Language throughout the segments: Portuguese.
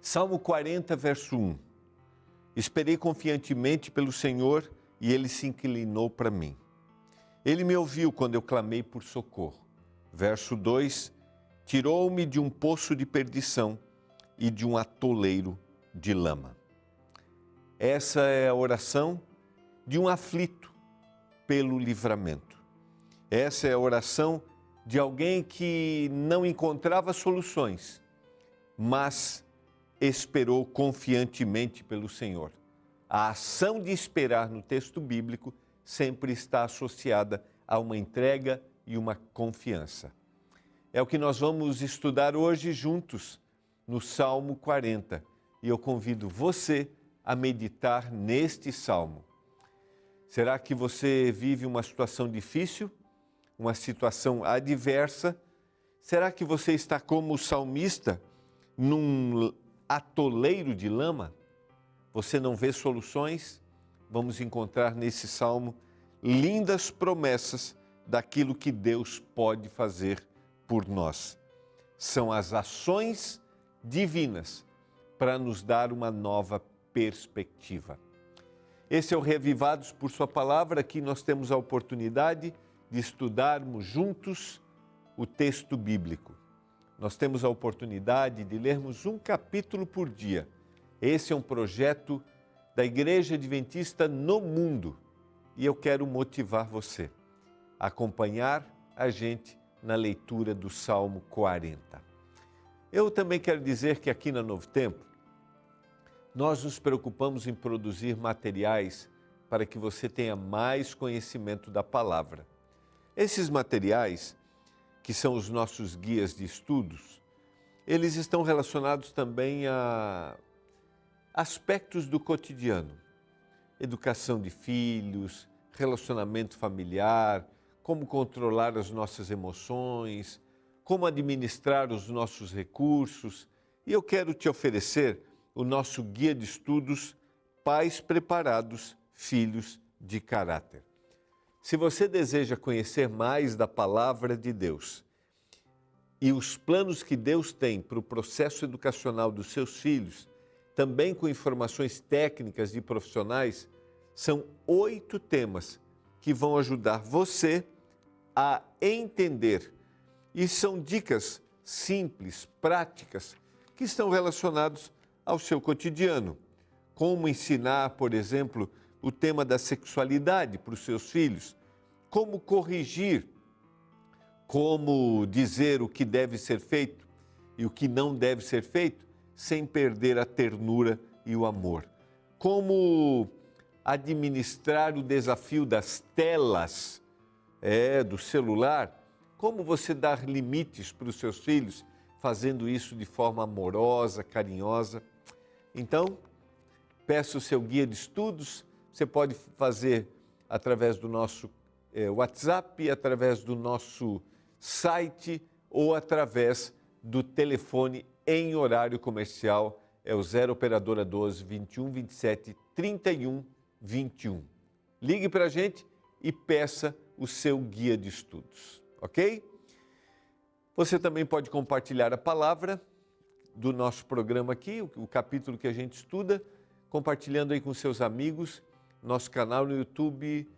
Salmo 40, verso 1. Esperei confiantemente pelo Senhor e Ele se inclinou para mim. Ele me ouviu quando eu clamei por socorro. Verso 2. Tirou-me de um poço de perdição e de um atoleiro de lama. Essa é a oração de um aflito pelo livramento. Essa é a oração de alguém que não encontrava soluções, mas esperou confiantemente pelo Senhor. A ação de esperar no texto bíblico sempre está associada a uma entrega e uma confiança. É o que nós vamos estudar hoje juntos no Salmo 40. E eu convido você a meditar neste salmo. Será que você vive uma situação difícil? Uma situação adversa? Será que você está como o salmista num atoleiro de lama? Você não vê soluções? Vamos encontrar nesse salmo lindas promessas daquilo que Deus pode fazer por nós. São as ações divinas para nos dar uma nova perspectiva. Esse é o Reavivados por Sua Palavra. Aqui nós temos a oportunidade de estudarmos juntos o texto bíblico. Nós temos a oportunidade de lermos um capítulo por dia. Esse é um projeto da Igreja Adventista no mundo e eu quero motivar você a acompanhar a gente na leitura do Salmo 40. Eu também quero dizer que aqui na Novo Tempo, nós nos preocupamos em produzir materiais para que você tenha mais conhecimento da palavra. Esses materiais, que são os nossos guias de estudos, eles estão relacionados também a aspectos do cotidiano. Educação de filhos, relacionamento familiar, como controlar as nossas emoções, como administrar os nossos recursos. E eu quero te oferecer o nosso guia de estudos Pais Preparados, Filhos de Caráter. Se você deseja conhecer mais da Palavra de Deus e os planos que Deus tem para o processo educacional dos seus filhos, também com informações técnicas de profissionais, são 8 temas que vão ajudar você a entender. E são dicas simples, práticas, que estão relacionadas ao seu cotidiano. Como ensinar, por exemplo, o tema da sexualidade para os seus filhos, como corrigir, como dizer o que deve ser feito e o que não deve ser feito, sem perder a ternura e o amor. Como administrar o desafio das telas, do celular, como você dar limites para os seus filhos, fazendo isso de forma amorosa, carinhosa. Então, peço o seu guia de estudos, você pode fazer através do nosso WhatsApp, através do nosso site ou através do telefone em horário comercial, é o 0 Operadora 12 21 27 31 21. Ligue para a gente e peça o seu guia de estudos, ok? Você também pode compartilhar a palavra do nosso programa aqui, o capítulo que a gente estuda, compartilhando aí com seus amigos, nosso canal no YouTube,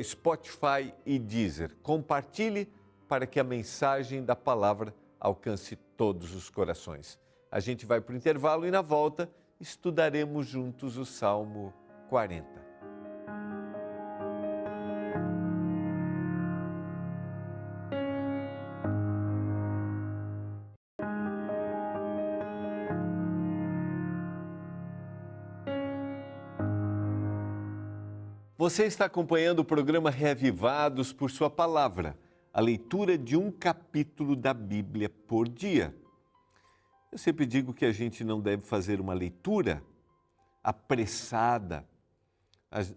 Spotify e Deezer. Compartilhe para que a mensagem da palavra alcance todos os corações. A gente vai para o intervalo e na volta estudaremos juntos o Salmo 40. Você está acompanhando o programa Reavivados por Sua Palavra, a leitura de um capítulo da Bíblia por dia. Eu sempre digo que a gente não deve fazer uma leitura apressada,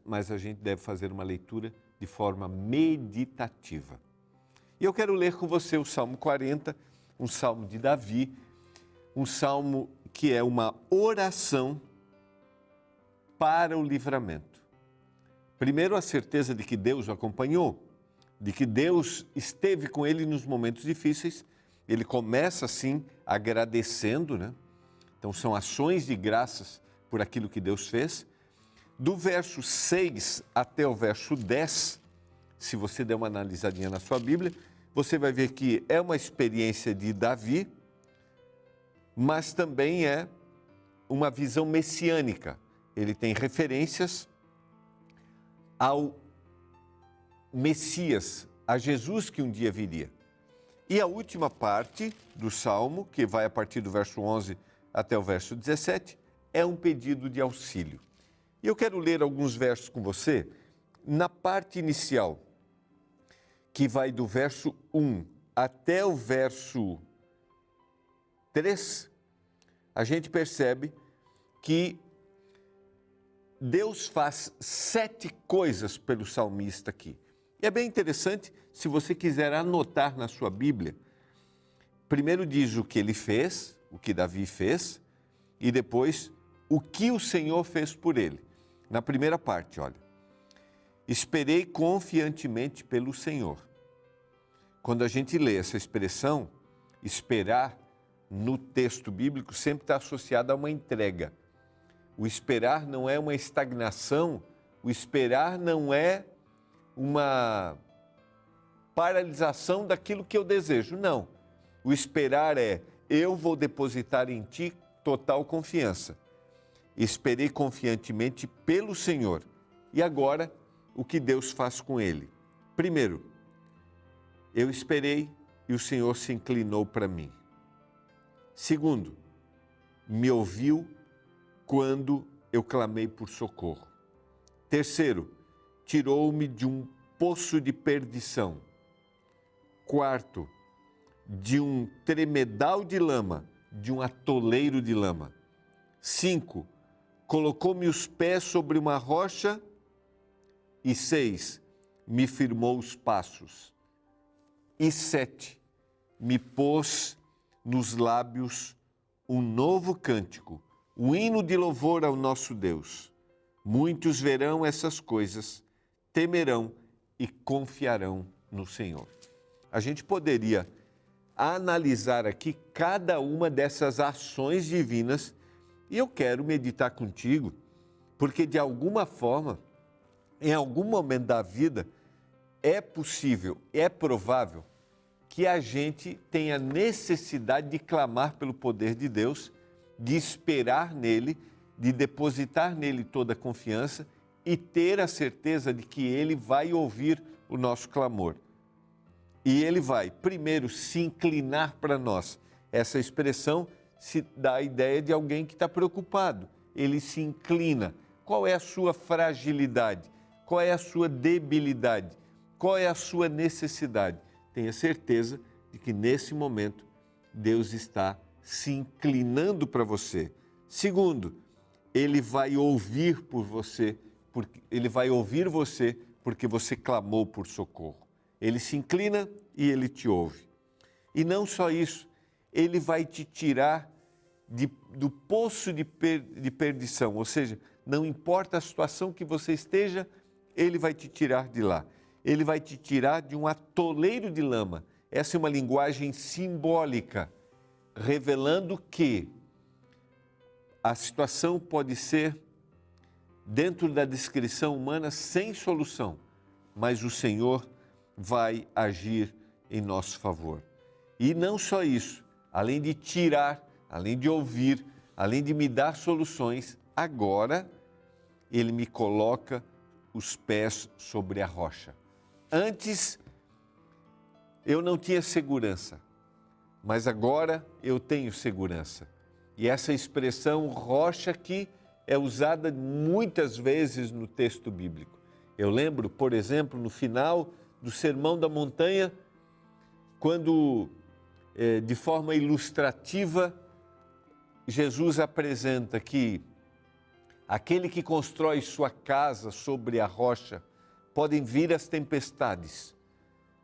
mas a gente deve fazer uma leitura de forma meditativa. E eu quero ler com você o Salmo 40, um salmo de Davi, um salmo que é uma oração para o livramento. Primeiro, a certeza de que Deus o acompanhou, de que Deus esteve com ele nos momentos difíceis. Ele começa assim agradecendo, né? Então são ações de graças por aquilo que Deus fez. Do verso 6 até o verso 10, se você der uma analisadinha na sua Bíblia, você vai ver que é uma experiência de Davi, mas também é uma visão messiânica. Ele tem referências ao Messias, a Jesus que um dia viria. E a última parte do Salmo, que vai a partir do verso 11 até o verso 17, é um pedido de auxílio. E eu quero ler alguns versos com você. Na parte inicial, que vai do verso 1 até o verso 3, a gente percebe que Deus faz 7 coisas pelo salmista aqui. E é bem interessante, se você quiser anotar na sua Bíblia, primeiro diz o que ele fez, o que Davi fez, e depois o que o Senhor fez por ele. Na primeira parte, olha, esperei confiantemente pelo Senhor. Quando a gente lê essa expressão, esperar, no texto bíblico sempre está associado a uma entrega. O esperar não é uma estagnação, o esperar não é uma paralisação daquilo que eu desejo, não. O esperar é, eu vou depositar em ti total confiança. Esperei confiantemente pelo Senhor. E agora, o que Deus faz com ele? Primeiro, eu esperei e o Senhor se inclinou para mim. Segundo, me ouviu quando eu clamei por socorro. Terceiro, tirou-me de um poço de perdição. Quarto, de um tremedal de lama, de um atoleiro de lama. 5, colocou-me os pés sobre uma rocha. E 6, me firmou os passos. E 7, me pôs nos lábios um novo cântico, um hino de louvor ao nosso Deus. Muitos verão essas coisas, temerão e confiarão no Senhor. A gente poderia analisar aqui cada uma dessas ações divinas e eu quero meditar contigo, porque de alguma forma, em algum momento da vida, é possível, é provável que a gente tenha necessidade de clamar pelo poder de Deus, de esperar nele, de depositar nele toda a confiança e ter a certeza de que ele vai ouvir o nosso clamor. E ele vai, primeiro, se inclinar para nós. Essa expressão se dá a ideia de alguém que está preocupado. Ele se inclina. Qual é a sua fragilidade? Qual é a sua debilidade? Qual é a sua necessidade? Tenha certeza de que nesse momento Deus está se inclinando para você. Segundo, Ele vai ouvir por você, Ele vai ouvir você porque você clamou por socorro. Ele se inclina e Ele te ouve. E não só isso, Ele vai te tirar do poço de perdição, ou seja, não importa a situação que você esteja, Ele vai te tirar de lá. Ele vai te tirar de um atoleiro de lama. Essa é uma linguagem simbólica, revelando que a situação pode ser, dentro da descrição humana, sem solução, mas o Senhor vai agir em nosso favor. E não só isso, além de tirar, além de ouvir, além de me dar soluções, agora Ele me coloca os pés sobre a rocha. Antes, eu não tinha segurança, mas agora eu tenho segurança. E essa expressão rocha aqui é usada muitas vezes no texto bíblico. Eu lembro, por exemplo, no final do Sermão da Montanha, quando, de forma ilustrativa, Jesus apresenta que aquele que constrói sua casa sobre a rocha, podem vir as tempestades,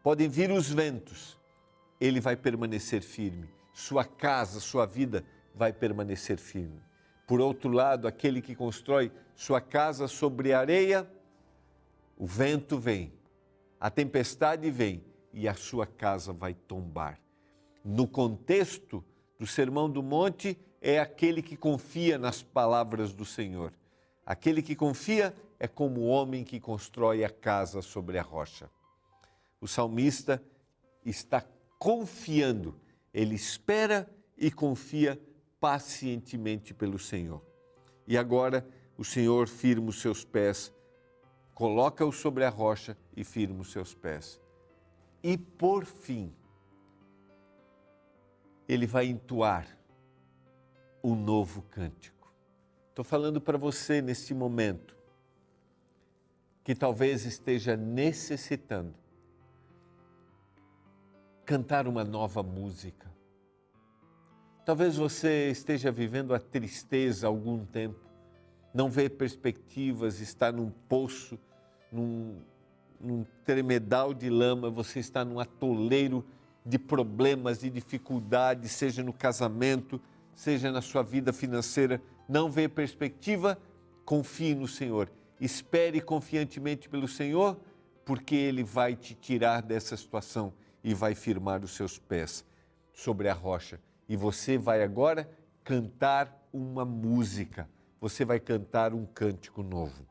podem vir os ventos, ele vai permanecer firme. Sua casa, sua vida vai permanecer firme. Por outro lado, aquele que constrói sua casa sobre areia, o vento vem, a tempestade vem e a sua casa vai tombar. No contexto do Sermão do Monte, é aquele que confia nas palavras do Senhor. Aquele que confia é como o homem que constrói a casa sobre a rocha. O salmista está confiando, ele espera e confia pacientemente pelo Senhor. E agora o Senhor firma os seus pés, coloca-o sobre a rocha e firma os seus pés. E por fim, ele vai entoar um novo cântico. Estou falando para você neste momento, que talvez esteja necessitando cantar uma nova música. Talvez você esteja vivendo a tristeza há algum tempo, não vê perspectivas, está num poço, num tremedal de lama, você está num atoleiro de problemas, de dificuldades, seja no casamento, seja na sua vida financeira, não vê perspectiva, confie no Senhor. Espere confiantemente pelo Senhor, porque Ele vai te tirar dessa situação e vai firmar os seus pés sobre a rocha. E você vai agora cantar uma música, você vai cantar um cântico novo.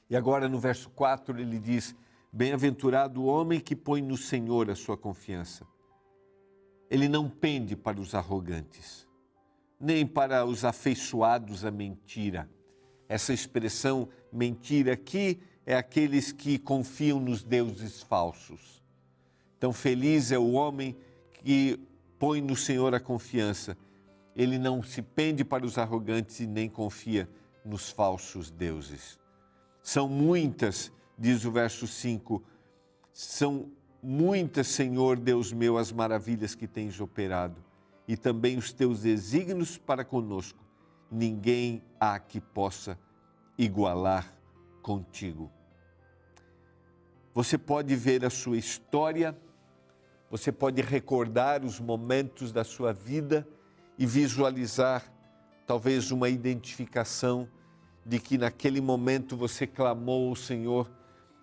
E agora no verso 4 ele diz: bem-aventurado o homem que põe no Senhor a sua confiança. Ele não pende para os arrogantes, nem para os afeiçoados à mentira. Essa expressão mentira aqui é aqueles que confiam nos deuses falsos. Então feliz é o homem que põe no Senhor a confiança. Ele não se pende para os arrogantes e nem confia nos falsos deuses. São muitas, diz o verso 5, são muitas, Senhor Deus meu, as maravilhas que tens operado e também os teus desígnios para conosco. Ninguém há que possa igualar contigo. Você pode ver a sua história, você pode recordar os momentos da sua vida e visualizar talvez uma identificação de que naquele momento você clamou ao Senhor,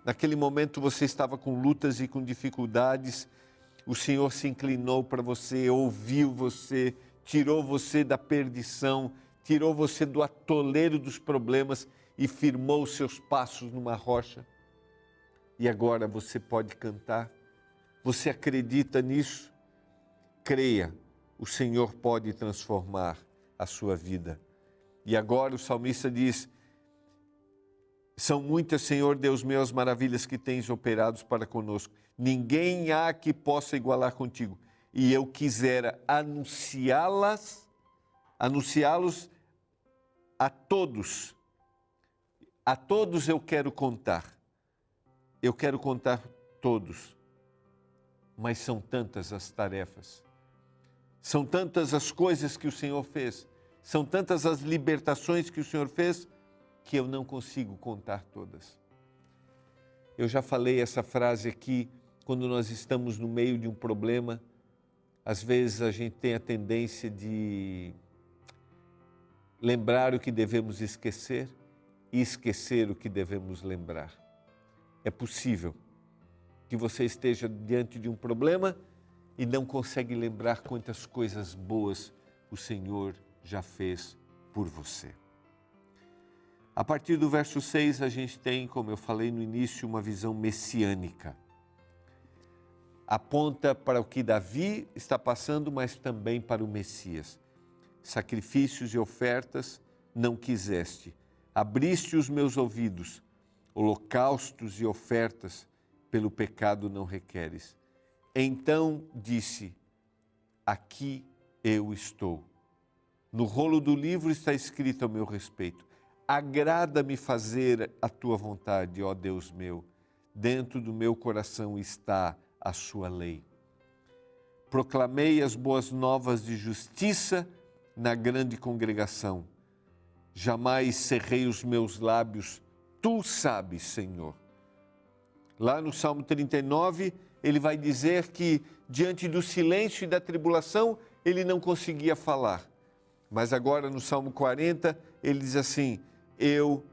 naquele momento você estava com lutas e com dificuldades, o Senhor se inclinou para você, ouviu você, tirou você da perdição, tirou você do atoleiro dos problemas e firmou os seus passos numa rocha. E agora você pode cantar. Você acredita nisso? Creia, o Senhor pode transformar a sua vida. E agora o salmista diz: são muitas, Senhor Deus meu, as maravilhas que tens operados para conosco. Ninguém há que possa igualar contigo. E eu quisera anunciá-los a todos. A todos eu quero contar. Eu quero contar todos. Mas são tantas as tarefas. São tantas as coisas que o Senhor fez. São tantas as libertações que o Senhor fez, que eu não consigo contar todas. Eu já falei essa frase aqui, quando nós estamos no meio de um problema, às vezes a gente tem a tendência de lembrar o que devemos esquecer e esquecer o que devemos lembrar. É possível que você esteja diante de um problema e não consegue lembrar quantas coisas boas o Senhor já fez por você. A partir do verso 6, a gente tem, como eu falei no início, uma visão messiânica. Aponta para o que Davi está passando, mas também para o Messias. Sacrifícios e ofertas não quiseste. Abriste os meus ouvidos. Holocaustos e ofertas pelo pecado não requeres. Então disse: aqui eu estou. No rolo do livro está escrito a meu respeito: agrada-me fazer a tua vontade, ó Deus meu. Dentro do meu coração está a sua lei. Proclamei as boas novas de justiça na grande congregação. Jamais cerrei os meus lábios, tu sabes, Senhor. Lá no Salmo 39, ele vai dizer que diante do silêncio e da tribulação, ele não conseguia falar. Mas agora no Salmo 40, ele diz assim: eu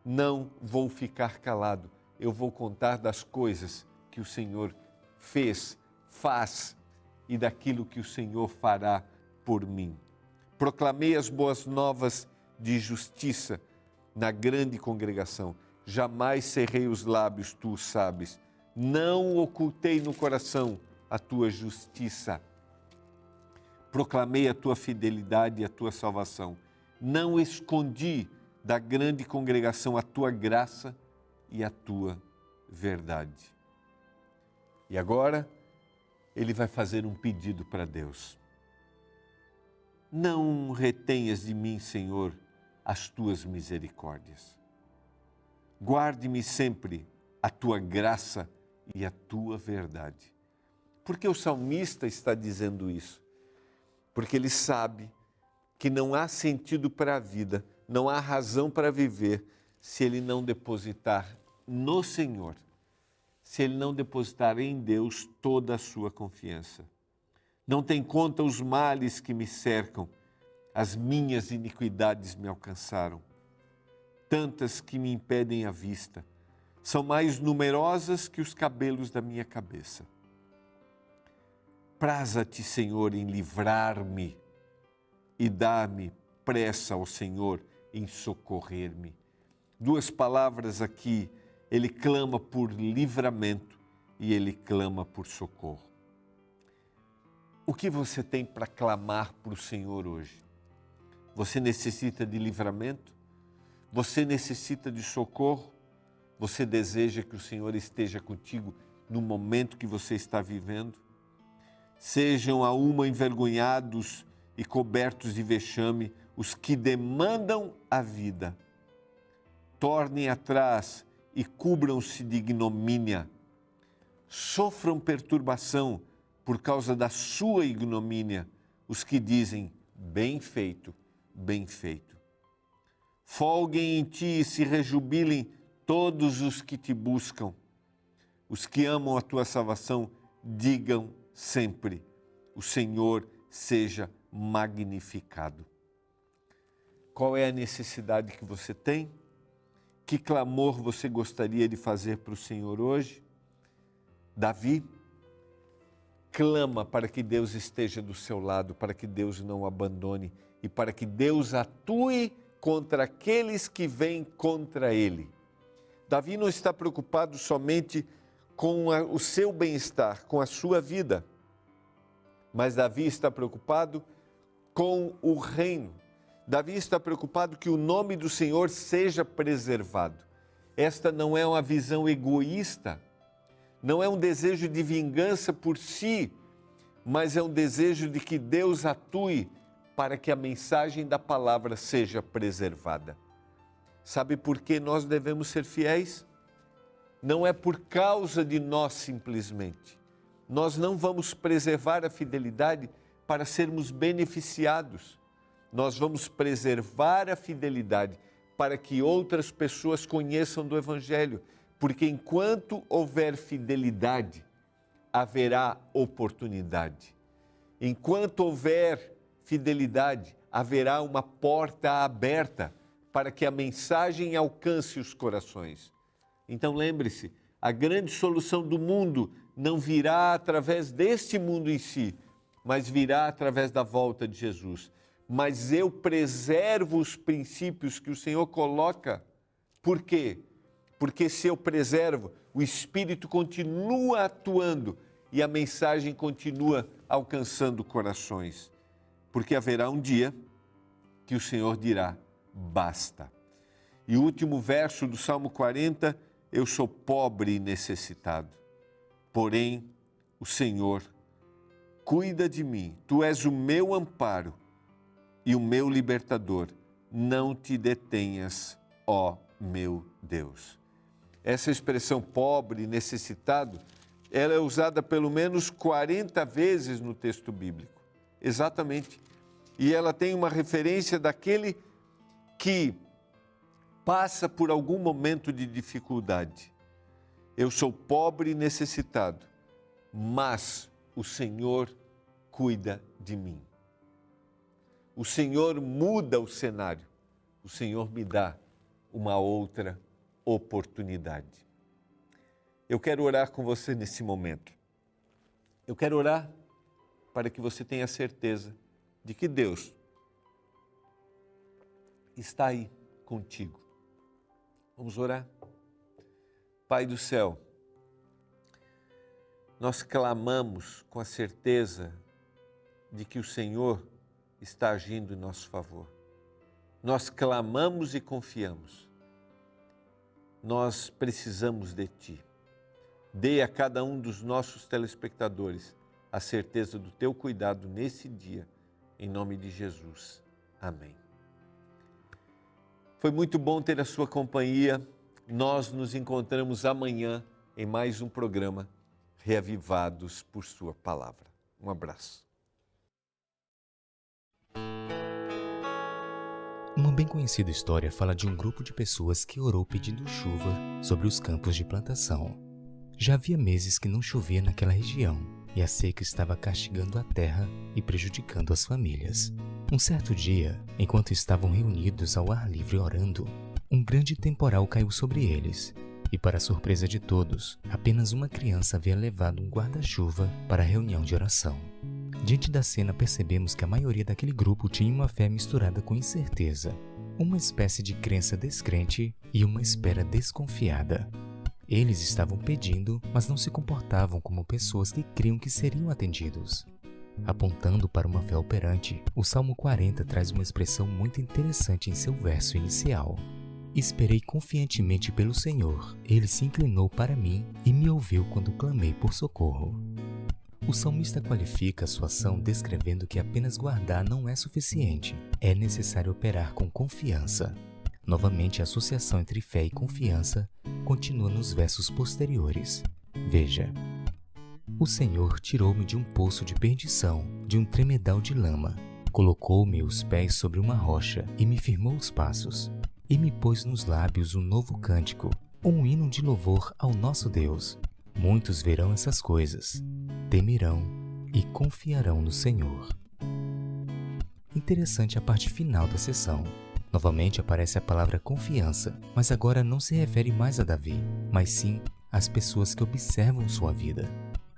não vou ficar calado, eu vou contar das coisas que o Senhor fez, faz e daquilo que o Senhor fará por mim. Proclamei as boas novas de justiça na grande congregação. Jamais cerrei os lábios, tu o sabes. Não ocultei no coração a tua justiça. Proclamei a tua fidelidade e a tua salvação. Não escondi da grande congregação a tua graça e a tua verdade. E agora, ele vai fazer um pedido para Deus. Não retenhas de mim, Senhor, as tuas misericórdias. Guarde-me sempre a tua graça e a tua verdade. Por que o salmista está dizendo isso? Porque ele sabe que não há sentido para a vida, não há razão para viver se ele não depositar no Senhor, se ele não depositar em Deus toda a sua confiança. Não tem conta os males que me cercam, as minhas iniquidades me alcançaram, tantas que me impedem a vista, são mais numerosas que os cabelos da minha cabeça. Praza-te, Senhor, em livrar-me e dá-me pressa ao Senhor em socorrer-me. Duas palavras aqui, ele clama por livramento e ele clama por socorro. O que você tem para clamar para o Senhor hoje? Você necessita de livramento? Você necessita de socorro? Você deseja que o Senhor esteja contigo no momento que você está vivendo? Sejam a uma envergonhados e cobertos de vexame os que demandam a vida. Tornem atrás e cubram-se de ignomínia. Sofram perturbação por causa da sua ignomínia os que dizem, bem feito, bem feito. Folguem em ti e se rejubilem todos os que te buscam. Os que amam a tua salvação, digam sempre, o Senhor seja magnificado. Qual é a necessidade que você tem? Que clamor você gostaria de fazer para o Senhor hoje? Davi clama para que Deus esteja do seu lado, para que Deus não o abandone e para que Deus atue contra aqueles que vêm contra ele. Davi não está preocupado somente com o seu bem-estar, com a sua vida, mas Davi está preocupado com o reino. Davi está preocupado que o nome do Senhor seja preservado. Esta não é uma visão egoísta, não é um desejo de vingança por si, mas é um desejo de que Deus atue para que a mensagem da palavra seja preservada. Sabe por que nós devemos ser fiéis? Não é por causa de nós simplesmente. Nós não vamos preservar a fidelidade para sermos beneficiados. Nós vamos preservar a fidelidade para que outras pessoas conheçam do Evangelho. Porque enquanto houver fidelidade, haverá oportunidade. Enquanto houver fidelidade, haverá uma porta aberta para que a mensagem alcance os corações. Então lembre-se, a grande solução do mundo não virá através deste mundo em si, mas virá através da volta de Jesus. Mas eu preservo os princípios que o Senhor coloca. Por quê? Porque se eu preservo, o Espírito continua atuando e a mensagem continua alcançando corações. Porque haverá um dia que o Senhor dirá, basta. E o último verso do Salmo 40, eu sou pobre e necessitado, porém o Senhor cuida de mim. Tu és o meu amparo e o meu libertador. Não te detenhas, ó meu Deus. Essa expressão pobre, necessitado, ela é usada pelo menos 40 vezes no texto bíblico. Exatamente. E ela tem uma referência daquele que passa por algum momento de dificuldade. Eu sou pobre e necessitado, mas o Senhor cuida de mim. O Senhor muda o cenário. O Senhor me dá uma outra oportunidade. Eu quero orar com você nesse momento. Eu quero orar para que você tenha certeza de que Deus está aí contigo. Vamos orar? Pai do céu, nós clamamos com a certeza de que o Senhor está agindo em nosso favor. Nós clamamos e confiamos. Nós precisamos de Ti. Dê a cada um dos nossos telespectadores a certeza do Teu cuidado nesse dia, em nome de Jesus. Amém. Foi muito bom ter a sua companhia. Nós nos encontramos amanhã em mais um programa Reavivados por Sua Palavra. Um abraço. Uma bem conhecida história fala de um grupo de pessoas que orou pedindo chuva sobre os campos de plantação. Já havia meses que não chovia naquela região e a seca estava castigando a terra e prejudicando as famílias. Um certo dia, enquanto estavam reunidos ao ar livre orando, um grande temporal caiu sobre eles. E para a surpresa de todos, apenas uma criança havia levado um guarda-chuva para a reunião de oração. Diante da cena, percebemos que a maioria daquele grupo tinha uma fé misturada com incerteza, uma espécie de crença descrente e uma espera desconfiada. Eles estavam pedindo, mas não se comportavam como pessoas que criam que seriam atendidos. Apontando para uma fé operante, o Salmo 40 traz uma expressão muito interessante em seu verso inicial. Esperei confiantemente pelo Senhor, Ele se inclinou para mim e me ouviu quando clamei por socorro. O salmista qualifica a sua ação descrevendo que apenas guardar não é suficiente, é necessário operar com confiança. Novamente, a associação entre fé e confiança continua nos versos posteriores. Veja: o Senhor tirou-me de um poço de perdição, de um tremedal de lama. Colocou-me os pés sobre uma rocha e me firmou os passos. E me pôs nos lábios um novo cântico, um hino de louvor ao nosso Deus. Muitos verão essas coisas, temerão e confiarão no Senhor. Interessante a parte final da sessão. Novamente aparece a palavra confiança, mas agora não se refere mais a Davi, mas sim às pessoas que observam sua vida.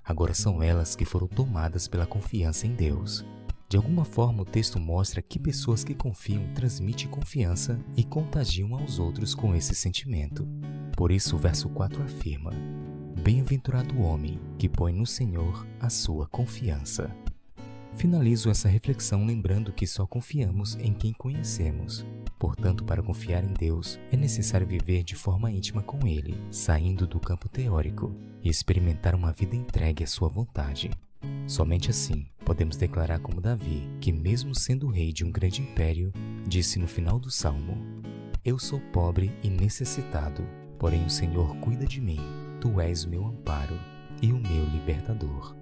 Agora são elas que foram tomadas pela confiança em Deus. De alguma forma, o texto mostra que pessoas que confiam transmitem confiança e contagiam aos outros com esse sentimento. Por isso, o verso 4 afirma: bem-aventurado o homem que põe no Senhor a sua confiança. Finalizo essa reflexão lembrando que só confiamos em quem conhecemos. Portanto, para confiar em Deus, é necessário viver de forma íntima com Ele, saindo do campo teórico e experimentar uma vida entregue à sua vontade. Somente assim, podemos declarar como Davi, que mesmo sendo rei de um grande império, disse no final do Salmo: eu sou pobre e necessitado, porém o Senhor cuida de mim. Tu és o meu amparo e o meu libertador.